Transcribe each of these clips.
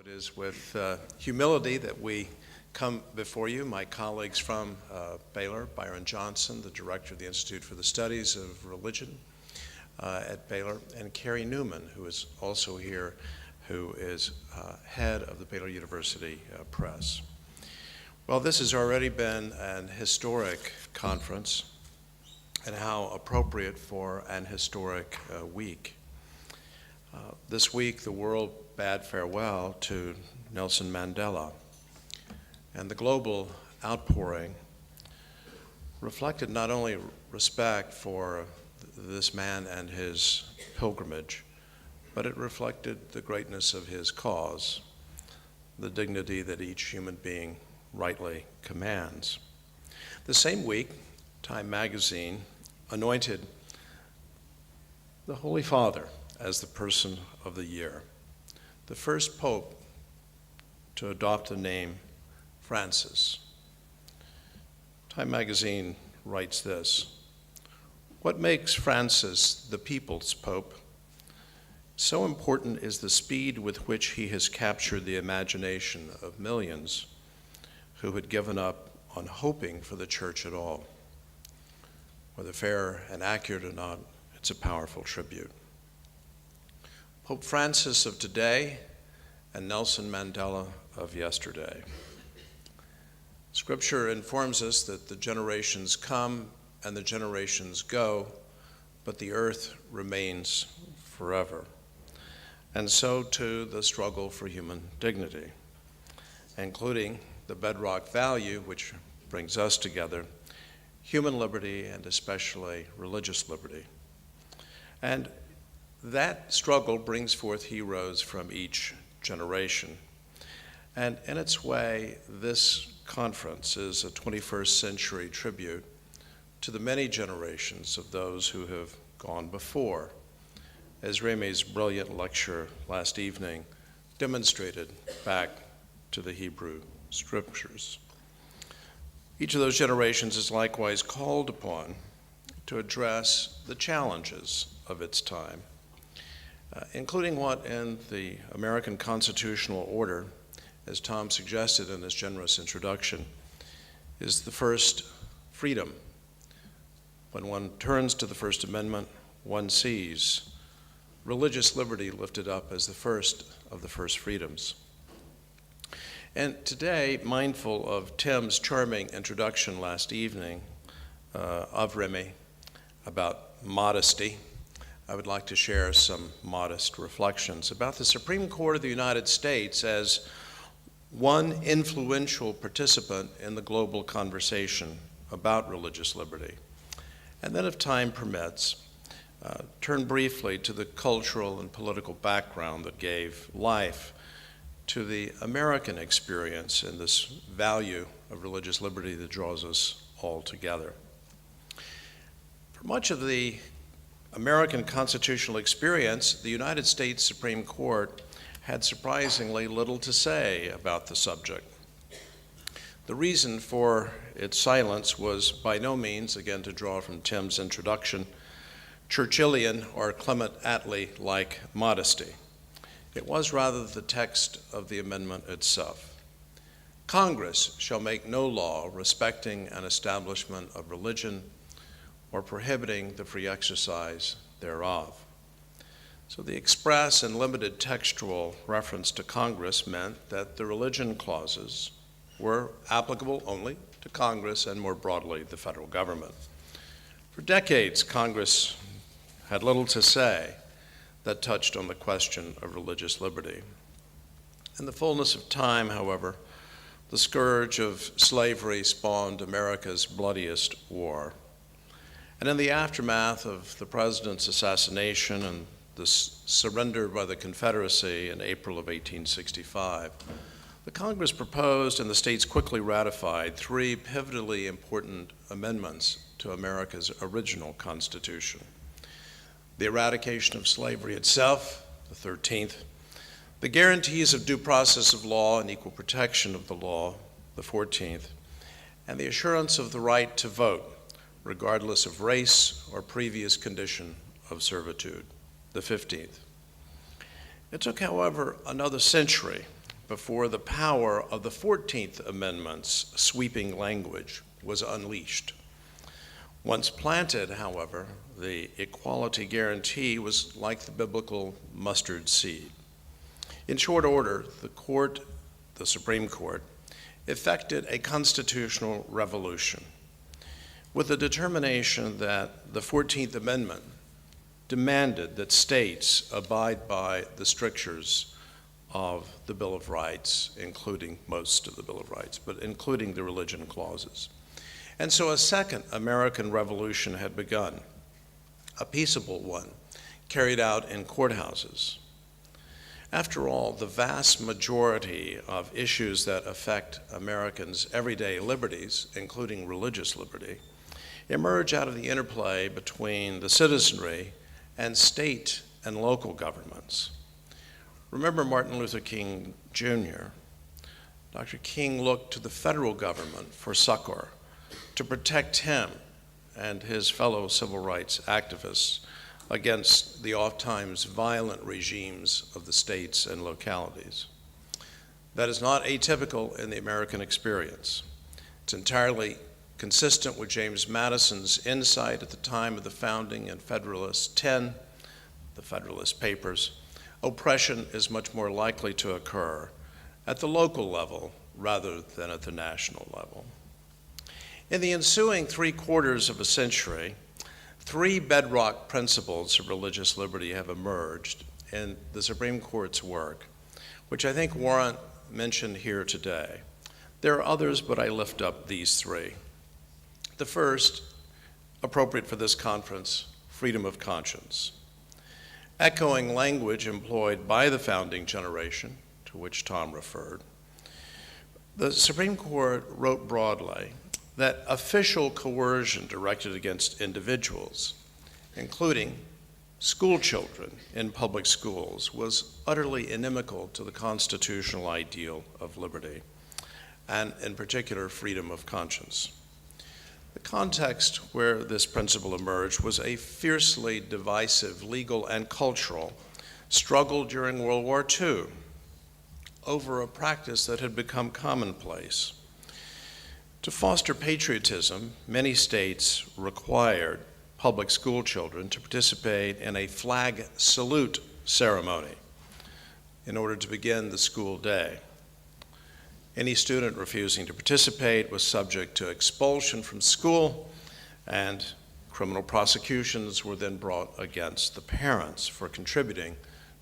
It is with humility that we come before you, my colleagues from Baylor, Byron Johnson, the director of the Institute for the Studies of Religion at Baylor, and Carrie Newman, who is also here, who is head of the Baylor University Press. Well, this has already been an historic conference, and how appropriate for an historic week. This week, the world bade farewell to Nelson Mandela, and the global outpouring reflected not only respect for this man and his pilgrimage, but it reflected the greatness of his cause, the dignity that each human being rightly commands. The same week, Time magazine anointed the Holy Father as the person of the year, the first pope to adopt the name Francis. Time magazine writes this: "What makes Francis the people's pope? So important is the speed with which he has captured the imagination of millions who had given up on hoping for the church at all. Whether fair and accurate or not, it's a powerful tribute." Pope Francis of today and Nelson Mandela of yesterday. Scripture informs us that the generations come and the generations go, but the earth remains forever. And so too the struggle for human dignity, including the bedrock value which brings us together, human liberty and especially religious liberty. And that struggle brings forth heroes from each generation. And in its way, this conference is a 21st century tribute to the many generations of those who have gone before, as Remy's brilliant lecture last evening demonstrated back to the Hebrew Scriptures. Each of those generations is likewise called upon to address the challenges of its time, including what in the American constitutional order, as Tom suggested in his generous introduction, is the first freedom. When one turns to the First Amendment, one sees religious liberty lifted up as the first of the first freedoms. And today, mindful of Tim's charming introduction last evening of Remy about modesty, I would like to share some modest reflections about the Supreme Court of the United States as one influential participant in the global conversation about religious liberty. And then, if time permits, turn briefly to the cultural and political background that gave life to the American experience and this value of religious liberty that draws us all together. For much of the American constitutional experience, the United States Supreme Court had surprisingly little to say about the subject. The reason for its silence was by no means, again to draw from Tim's introduction, Churchillian or Clement Attlee-like modesty. It was rather the text of the amendment itself. Congress shall make no law respecting an establishment of religion or prohibiting the free exercise thereof. So the express and limited textual reference to Congress meant that the religion clauses were applicable only to Congress and more broadly the federal government. For decades, Congress had little to say that touched on the question of religious liberty. In the fullness of time, however, the scourge of slavery spawned America's bloodiest war. And in the aftermath of the president's assassination and the surrender by the Confederacy in April of 1865, the Congress proposed and the states quickly ratified three pivotally important amendments to America's original Constitution. The eradication of slavery itself, the 13th, the guarantees of due process of law and equal protection of the law, the 14th, and the assurance of the right to vote, regardless of race or previous condition of servitude, the 15th. It took, however, another century before the power of the 14th Amendment's sweeping language was unleashed. Once planted, however, the equality guarantee was like the biblical mustard seed. In short order, the Supreme Court, effected a constitutional revolution with the determination that the 14th Amendment demanded that states abide by the strictures of the Bill of Rights, including most of the Bill of Rights, but including the religion clauses. And so a second American Revolution had begun, a peaceable one, carried out in courthouses. After all, the vast majority of issues that affect Americans' everyday liberties, including religious liberty, emerge out of the interplay between the citizenry and state and local governments. Remember Martin Luther King Jr. Dr. King looked to the federal government for succor to protect him and his fellow civil rights activists against the oft-times violent regimes of the states and localities. That is not atypical in the American experience. It's entirely consistent with James Madison's insight at the time of the founding in Federalist 10, the Federalist Papers. Oppression is much more likely to occur at the local level rather than at the national level. In the ensuing 3/4 of a century, three bedrock principles of religious liberty have emerged in the Supreme Court's work, which I think warrant mention here today. There are others, but I lift up these three. The first, appropriate for this conference, freedom of conscience. Echoing language employed by the founding generation, to which Tom referred, the Supreme Court wrote broadly that official coercion directed against individuals, including school children in public schools, was utterly inimical to the constitutional ideal of liberty, and in particular, freedom of conscience. The context where this principle emerged was a fiercely divisive legal and cultural struggle during World War II over a practice that had become commonplace. To foster patriotism, many states required public school children to participate in a flag salute ceremony in order to begin the school day. Any student refusing to participate was subject to expulsion from school, and criminal prosecutions were then brought against the parents for contributing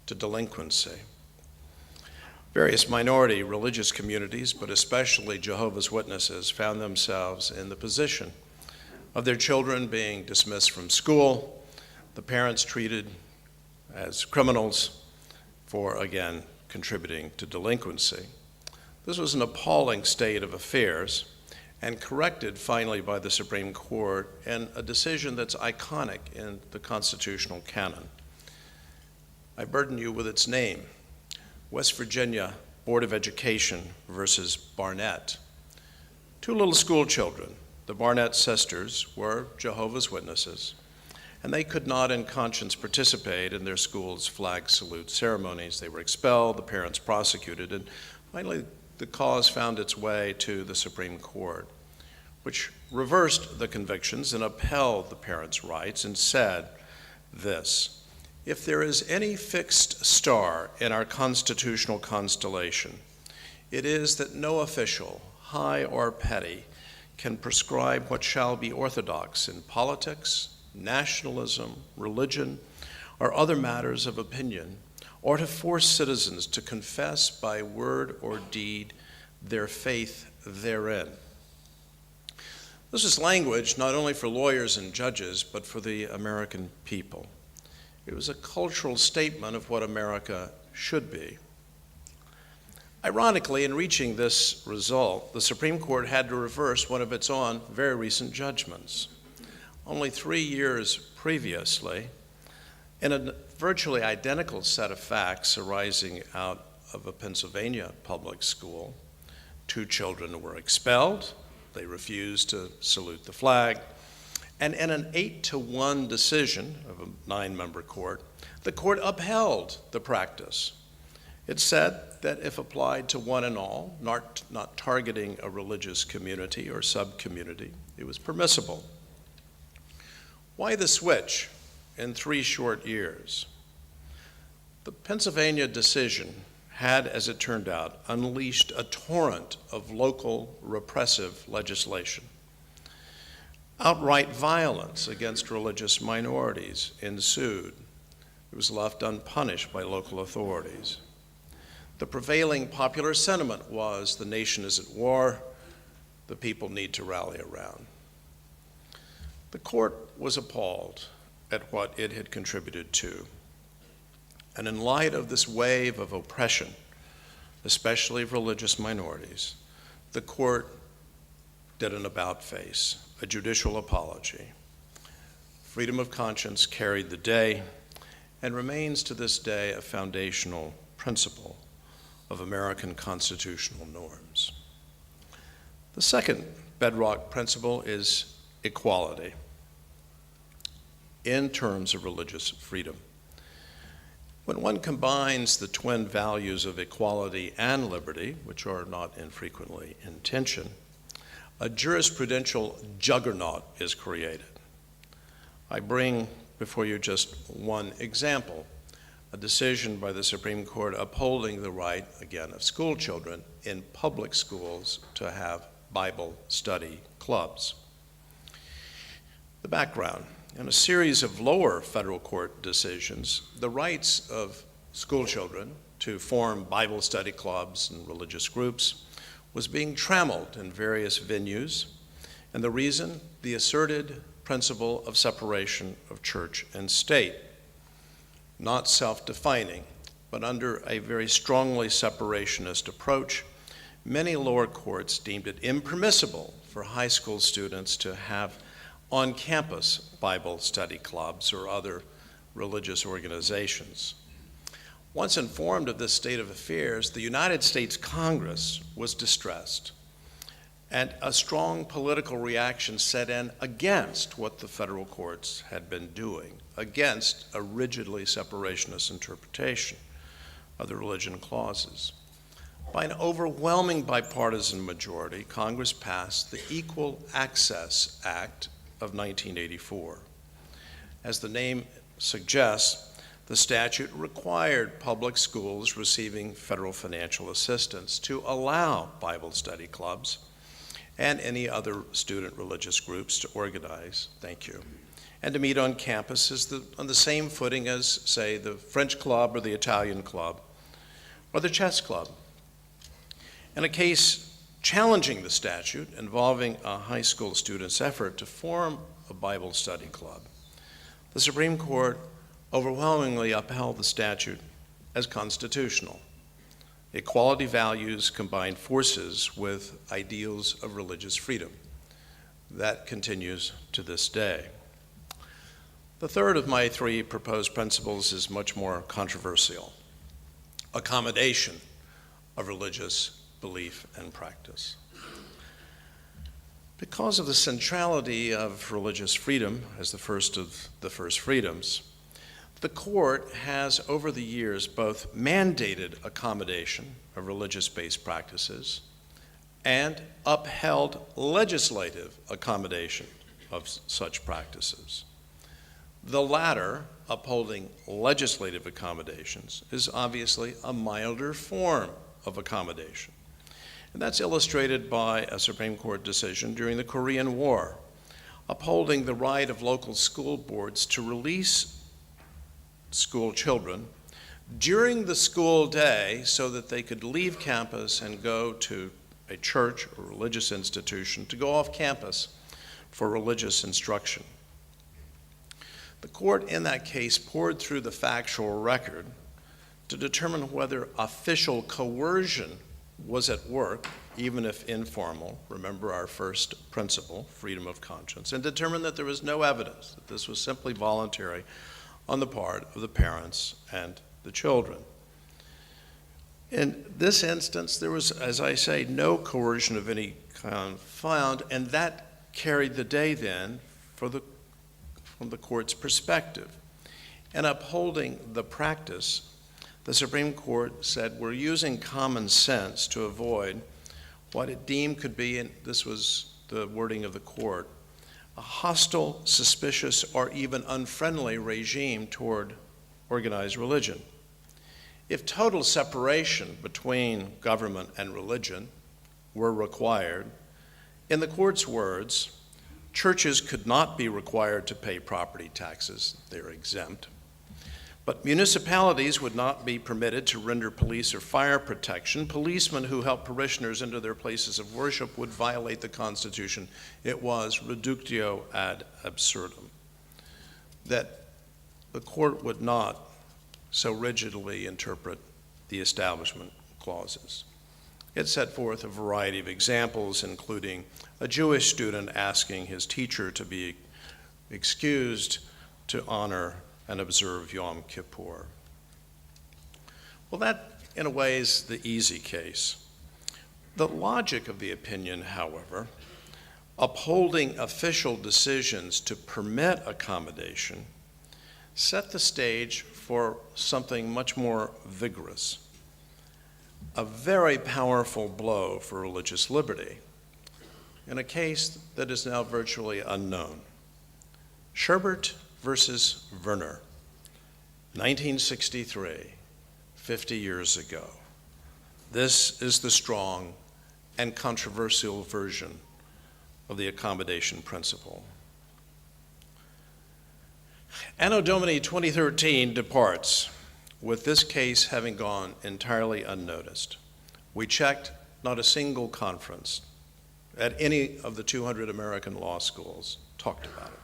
to delinquency. Various minority religious communities, but especially Jehovah's Witnesses, found themselves in the position of their children being dismissed from school, the parents treated as criminals for, again, contributing to delinquency. This was an appalling state of affairs and corrected finally by the Supreme Court in a decision that's iconic in the constitutional canon. I burden you with its name, West Virginia Board of Education versus Barnett. Two little school children, the Barnett sisters, were Jehovah's Witnesses, and they could not in conscience participate in their school's flag salute ceremonies. They were expelled, the parents prosecuted, and finally the cause found its way to the Supreme Court, which reversed the convictions and upheld the parents' rights and said this: if there is any fixed star in our constitutional constellation, it is that no official, high or petty, can prescribe what shall be orthodox in politics, nationalism, religion, or other matters of opinion, or to force citizens to confess by word or deed their faith therein. This is language not only for lawyers and judges, but for the American people. It was a cultural statement of what America should be. Ironically, in reaching this result, the Supreme Court had to reverse one of its own very recent judgments. Only 3 years previously, in a virtually identical set of facts arising out of a Pennsylvania public school, 2 children were expelled. They refused to salute the flag. And in an 8-1 decision of a 9-member court, the court upheld the practice It said that if applied to one and all, not targeting a religious community or sub-community, it was permissible. Why the switch in 3 short years? The Pennsylvania decision had, as it turned out, unleashed a torrent of local repressive legislation. Outright violence against religious minorities ensued. It was left unpunished by local authorities. The prevailing popular sentiment was the nation is at war, the people need to rally around. The court was appalled at what it had contributed to. And in light of this wave of oppression, especially of religious minorities, the court did an about-face, a judicial apology. Freedom of conscience carried the day and remains to this day a foundational principle of American constitutional norms. The second bedrock principle is equality in terms of religious freedom. When one combines the twin values of equality and liberty, which are not infrequently in tension, a jurisprudential juggernaut is created. I bring before you just one example, a decision by the Supreme Court upholding the right, again, of school children in public schools to have Bible study clubs. The background: in a series of lower federal court decisions, the rights of school children to form Bible study clubs and religious groups was being trammeled in various venues, and the reason, the asserted principle of separation of church and state, not self-defining, but under a very strongly separationist approach. Many lower courts deemed it impermissible for high school students to have on-campus Bible study clubs or other religious organizations. Once informed of this state of affairs, the United States Congress was distressed, and a strong political reaction set in against what the federal courts had been doing, against a rigidly separationist interpretation of the religion clauses. By an overwhelming bipartisan majority, Congress passed the Equal Access Act of 1984. As the name suggests, the statute required public schools receiving federal financial assistance to allow Bible study clubs and any other student religious groups to organize, and to meet on campus on the same footing as, say, the French club or the Italian club or the chess club. In a case challenging the statute involving a high school student's effort to form a Bible study club, the Supreme Court overwhelmingly upheld the statute as constitutional. Equality values combine forces with ideals of religious freedom. That continues to this day. The third of my 3 proposed principles is much more controversial: accommodation of religious belief and practice. Because of the centrality of religious freedom as the first of the first freedoms, the court has over the years both mandated accommodation of religious-based practices and upheld legislative accommodation of such practices. The latter, upholding legislative accommodations, is obviously a milder form of accommodation. And that's illustrated by a Supreme Court decision during the Korean War, upholding the right of local school boards to release school children during the school day so that they could leave campus and go to a church or religious institution to go off campus for religious instruction. The court in that case pored through the factual record to determine whether official coercion was at work, even if informal. Remember our first principle, freedom of conscience, and determined that there was no evidence, that this was simply voluntary on the part of the parents and the children. In this instance, there was, as I say, no coercion of any kind found, and that carried the day then from the court's perspective. In upholding the practice, the Supreme Court said we're using common sense to avoid what it deemed could be, and this was the wording of the court, a hostile, suspicious, or even unfriendly regime toward organized religion. If total separation between government and religion were required, in the court's words, churches could not be required to pay property taxes, they're exempt, but municipalities would not be permitted to render police or fire protection. Policemen who help parishioners into their places of worship would violate the Constitution. It was reductio ad absurdum, that the court would not so rigidly interpret the establishment clauses. It set forth a variety of examples, including a Jewish student asking his teacher to be excused to honor and observe Yom Kippur. Well, that, in a way, is the easy case. The logic of the opinion, however, upholding official decisions to permit accommodation, set the stage for something much more vigorous, a very powerful blow for religious liberty, in a case that is now virtually unknown. Sherbert versus Werner, 1963, 50 years ago. This is the strong and controversial version of the accommodation principle. Anno Domini 2013 departs, with this case having gone entirely unnoticed. We checked, not a single conference at any of the 200 American law schools talked about it.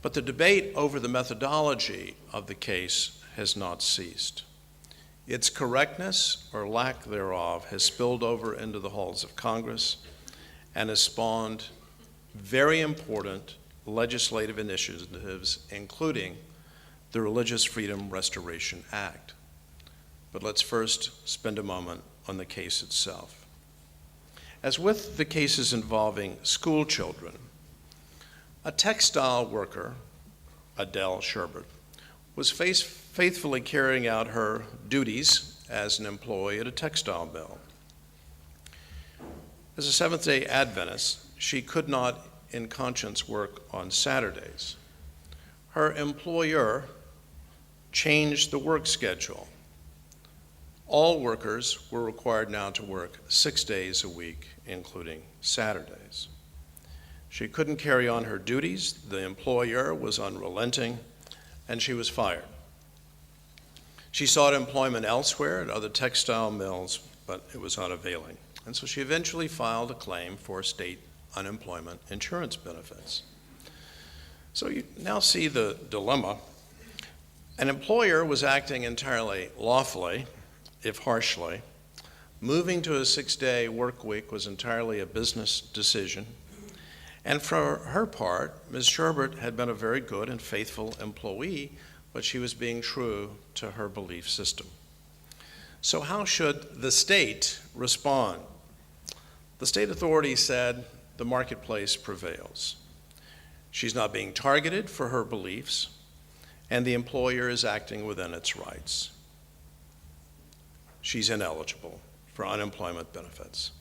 But the debate over the methodology of the case has not ceased. Its correctness or lack thereof has spilled over into the halls of Congress and has spawned very important legislative initiatives, including the Religious Freedom Restoration Act. But let's first spend a moment on the case itself. As with the cases involving school children, a textile worker, Adele Sherbert, was faithfully carrying out her duties as an employee at a textile mill. As a Seventh-day Adventist, she could not in conscience work on Saturdays. Her employer changed the work schedule. All workers were required now to work 6 days a week, including Saturdays. She couldn't carry on her duties, the employer was unrelenting, and she was fired. She sought employment elsewhere at other textile mills, but it was unavailing. And so she eventually filed a claim for state unemployment insurance benefits. So you now see the dilemma. An employer was acting entirely lawfully, if harshly. Moving to a 6-day work week was entirely a business decision. And for her part, Ms. Sherbert had been a very good and faithful employee, but she was being true to her belief system. So how should the state respond? The state authority said the marketplace prevails. She's not being targeted for her beliefs, and the employer is acting within its rights. She's ineligible for unemployment benefits.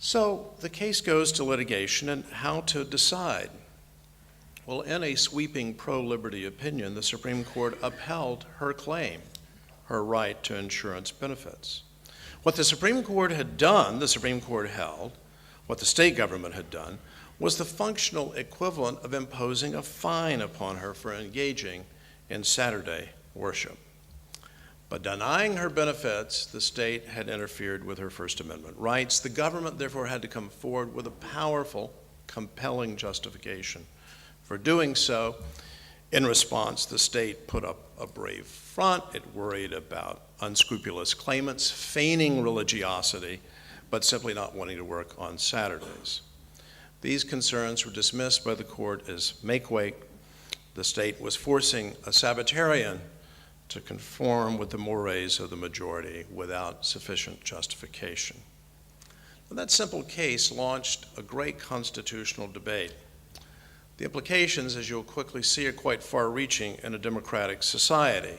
So the case goes to litigation, and how to decide. Well, in a sweeping pro-liberty opinion, the Supreme Court upheld her claim, her right to insurance benefits. What the Supreme Court had done, the Supreme Court held, what the state government had done, was the functional equivalent of imposing a fine upon her for engaging in Saturday worship. By denying her benefits, the state had interfered with her First Amendment rights. The government, therefore, had to come forward with a powerful, compelling justification for doing so. In response, the state put up a brave front. It worried about unscrupulous claimants feigning religiosity, but simply not wanting to work on Saturdays. These concerns were dismissed by the court as make-weight. The state was forcing a Sabbatarian to conform with the mores of the majority without sufficient justification. Well, that simple case launched a great constitutional debate. The implications, as you'll quickly see, are quite far-reaching in a democratic society.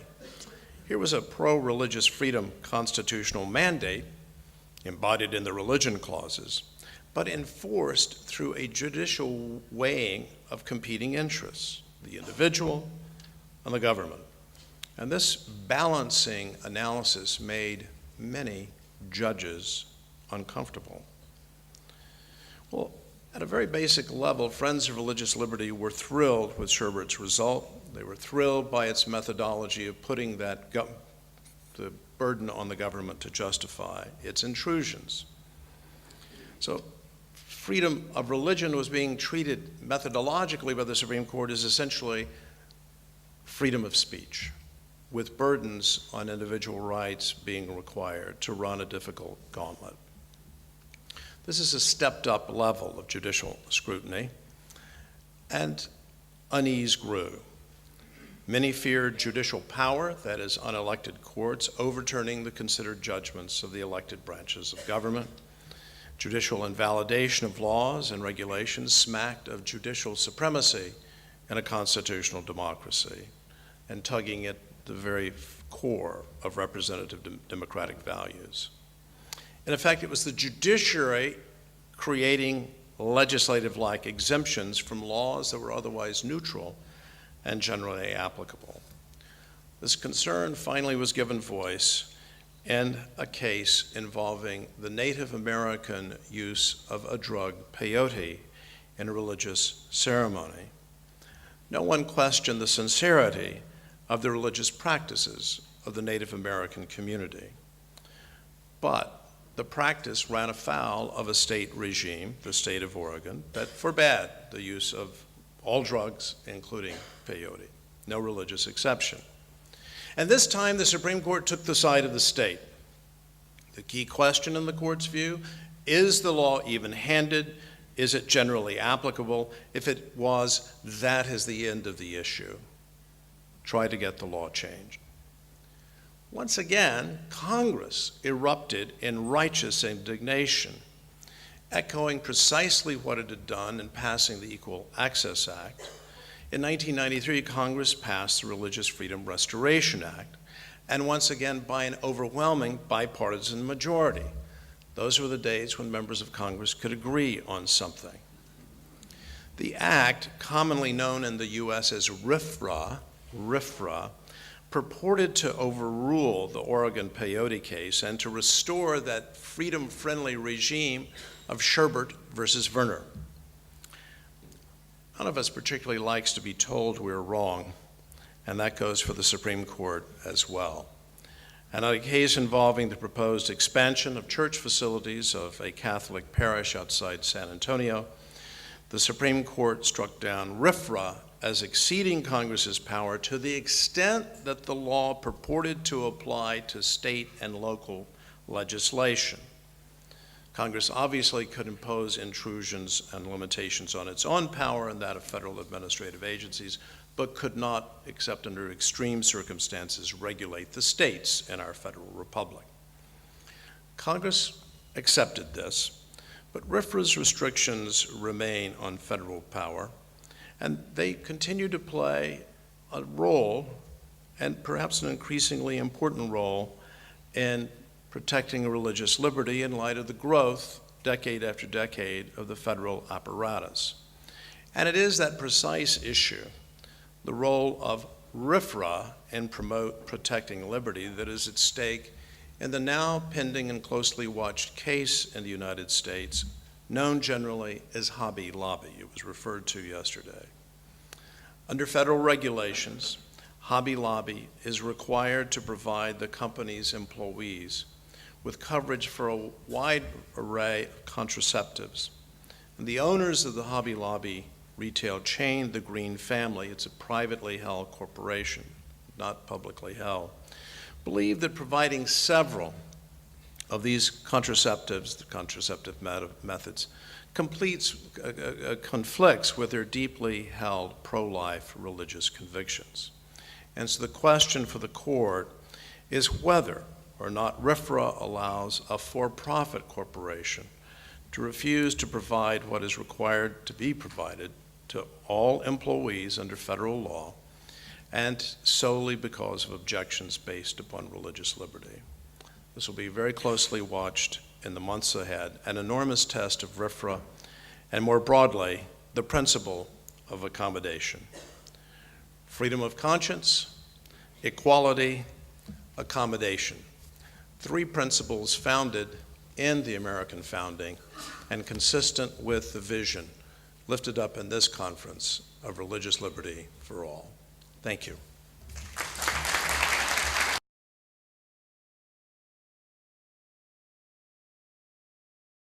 Here was a pro-religious freedom constitutional mandate embodied in the religion clauses, but enforced through a judicial weighing of competing interests, the individual and the government. And this balancing analysis made many judges uncomfortable. Well, at a very basic level, Friends of Religious Liberty were thrilled with Sherbert's result. They were thrilled by its methodology of putting the burden on the government to justify its intrusions. So freedom of religion was being treated methodologically by the Supreme Court as essentially freedom of speech, with burdens on individual rights being required to run a difficult gauntlet. This is a stepped-up level of judicial scrutiny, and unease grew. Many feared judicial power, that is, unelected courts, overturning the considered judgments of the elected branches of government. Judicial invalidation of laws and regulations smacked of judicial supremacy in a constitutional democracy, and tugging at the very core of representative democratic values. In effect, it was the judiciary creating legislative-like exemptions from laws that were otherwise neutral and generally applicable. This concern finally was given voice in a case involving the Native American use of a drug, peyote, in a religious ceremony. No one questioned the sincerity of the religious practices of the Native American community. But the practice ran afoul of a state regime, the state of Oregon, that forbade the use of all drugs, including peyote, no religious exception. And this time, the Supreme Court took the side of the state. The key question in the court's view, is the law even-handed? Is it generally applicable? If it was, that is the end of the issue. Try to get the law changed. Once again, Congress erupted in righteous indignation, echoing precisely what it had done in passing the Equal Access Act. In 1993, Congress passed the Religious Freedom Restoration Act, and once again by an overwhelming bipartisan majority. Those were the days when members of Congress could agree on something. The act, commonly known in the U.S. as RFRA, purported to overrule the Oregon peyote case and to restore that freedom-friendly regime of Sherbert versus Werner. None of us particularly likes to be told we're wrong, and that goes for the Supreme Court as well. And on a case involving the proposed expansion of church facilities of a Catholic parish outside San Antonio, the Supreme Court struck down RFRA as exceeding Congress's power to the extent that the law purported to apply to state and local legislation. Congress obviously could impose intrusions and limitations on its own power and that of federal administrative agencies, but could not, except under extreme circumstances, regulate the states in our federal republic. Congress accepted this, but RFRA's restrictions remain on federal power, and they continue to play a role, and perhaps an increasingly important role, in protecting religious liberty in light of the growth, decade after decade, of the federal apparatus. And it is that precise issue, the role of RFRA in protecting liberty, that is at stake in the now pending and closely watched case in the United States, known generally as Hobby Lobby. It was referred to yesterday. Under federal regulations, Hobby Lobby is required to provide the company's employees with coverage for a wide array of contraceptives. And the owners of the Hobby Lobby retail chain, the Green family, it's a privately held corporation, not publicly held, believe that providing several of these contraceptives, the contraceptive methods, conflicts with their deeply held pro-life religious convictions. And so the question for the court is whether or not RFRA allows a for-profit corporation to refuse to provide what is required to be provided to all employees under federal law, and solely because of objections based upon religious liberty. This will be very closely watched in the months ahead, an enormous test of RFRA, and more broadly, the principle of accommodation. Freedom of conscience, equality, accommodation. 3 principles founded in the American founding and consistent with the vision lifted up in this conference of religious liberty for all. Thank you.